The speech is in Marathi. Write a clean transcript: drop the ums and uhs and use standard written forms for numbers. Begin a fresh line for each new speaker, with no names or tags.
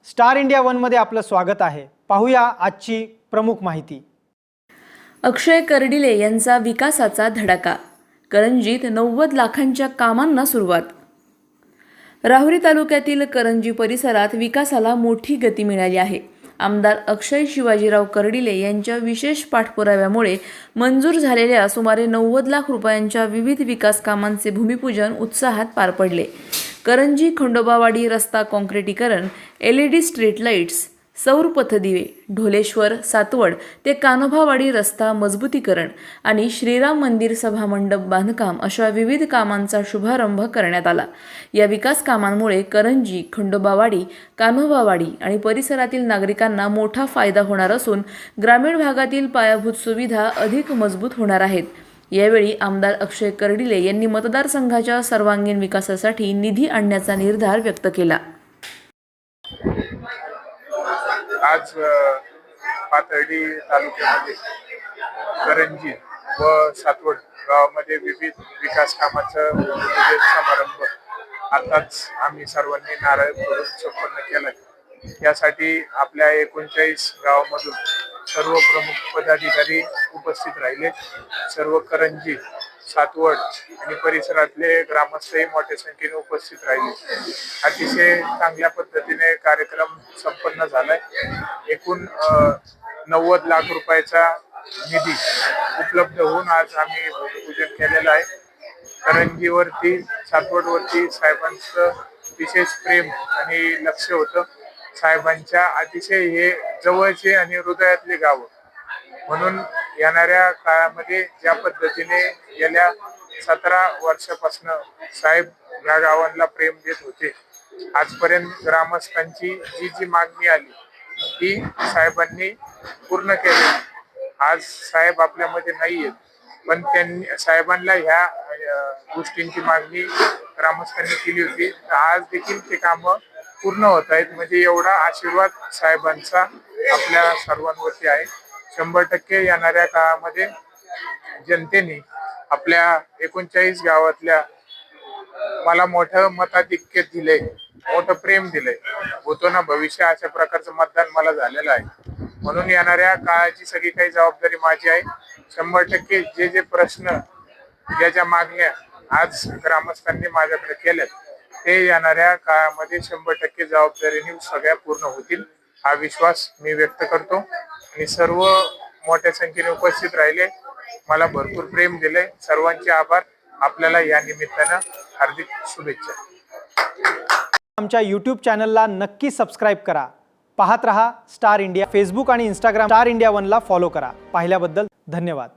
स्टार इंडिया वन मध्ये आपलं स्वागत आहे। पाहूया आजची प्रमुख माहिती।
अक्षय कर्डिले यांचा विकासाचा धडाका, करंजीत 90 लाखांच्या कामांना सुरुवात। राहुरी तालुक्यातील करंजी परिसरात विकासाला मोठी गती मिळाली आहे। आमदार अक्षय शिवाजीराव कर्डिले यांच्या विशेष पाठपुराव्यामुळे मंजूर झालेल्या सुमारे 90 लाख रुपयांच्या विविध विकास कामांचे भूमिपूजन उत्साहात पार पडले। करंजी खंडोबावाडी रस्ता काँक्रिटीकरण, LED स्ट्रीट लाईट्स, सौर पथदिवे, ढोलेश्वर सातवड ते कान्होबावाडी रस्ता मजबूतीकरण आणि श्रीराम मंदिर सभामंडप बांधकाम अशा विविध कामांचा शुभारंभ करण्यात आला। या विकास कामांमुळे करंजी, खंडोबावाडी, कान्होबावाडी आणि परिसरातील नागरिकांना मोठा फायदा होणार असून ग्रामीण भागातील पायाभूत सुविधा अधिक मजबूत होणार आहेत। यावेळी आमदार अक्षय कर्डिले यांनी मतदारसंघाच्या सर्वांगीण विकासासाठी निधी आणण्याचा निर्धार व्यक्त केला।
आज पाथर्डी तालुक्यामध्ये करंजी व सातवड गावामध्ये विविध विकास कामाचा समारंभ आताच आम्ही सर्वांनी नारळ फोडून संपन्न केलाय। यासाठी आपल्या 39 गावामधून सर्व प्रमुख पदाधिकारी उपस्थित राहिले। सर्व करंजी, सातवड आणि परिसरातले ग्रामस्थही मोठ्या संख्येने उपस्थित राहिले। अतिशय चांगल्या पद्धतीने कार्यक्रम संपन्न झालाय। एकूण 90 लाख रुपयाचा निधी उपलब्ध होऊन आज आम्ही भूमिपूजन केलेलं आहे। करंजीवरती, सातवडवरती साहेबांचं विशेष प्रेम आणि लक्ष होतं। साहेबांच्या अतिशय हे जवळचे आणि हृदयातले गाव म्हणून येणाऱ्या काळामध्ये ज्या पद्धतीने गेल्या 17 वर्षापासून साहेब या गावांना प्रेम देत होते, आजपर्यंत ग्रामस्थांची जी मागणी आली ती साहेबांनी पूर्ण केली। आज साहेब आपल्यामध्ये नाहीयेत, पण त्यांनी साहेबांना ह्या गोष्टींची मागणी ग्रामस्थांनी केली होती। आज देखील ते काम पूर्ण होत आहेत, म्हणजे एवढा आशीर्वाद साहेबांचा आपल्या सर्वांवरती आहे। 100% येणाऱ्या काळामध्ये जनतेने आपल्या 39 गावातल्या मला मोठं मताधिक्य दिलंय, मोठं प्रेम दिलंय, होतो ना भविष्य अशा प्रकारचं मतदान मला झालेलं आहे। म्हणून येणाऱ्या काळाची सगळी काही जबाबदारी माझी आहे। 100% जे प्रश्न, ज्या मागण्या आज ग्रामस्थांनी माझ्याकडे केल्यात ते येणाऱ्या काळामध्ये 100% जबाबदारीने सगळ्या पूर्ण होतील हा विश्वास मी व्यक्त करतो। आणि सर्व मोठ्या संख्येने उपस्थित राहिले, मला भरपूर प्रेम दिले, सर्वांचे आभार। आपल्याला या निमित्तानं हार्दिक शुभेच्छा।
आमच्या YouTube चॅनलला नक्की सबस्क्राइब करा। पाहत रहा स्टार इंडिया। फेसबुक आणि Instagram स्टार इंडिया वनला फॉलो करा। पाहिल्याबद्दल धन्यवाद।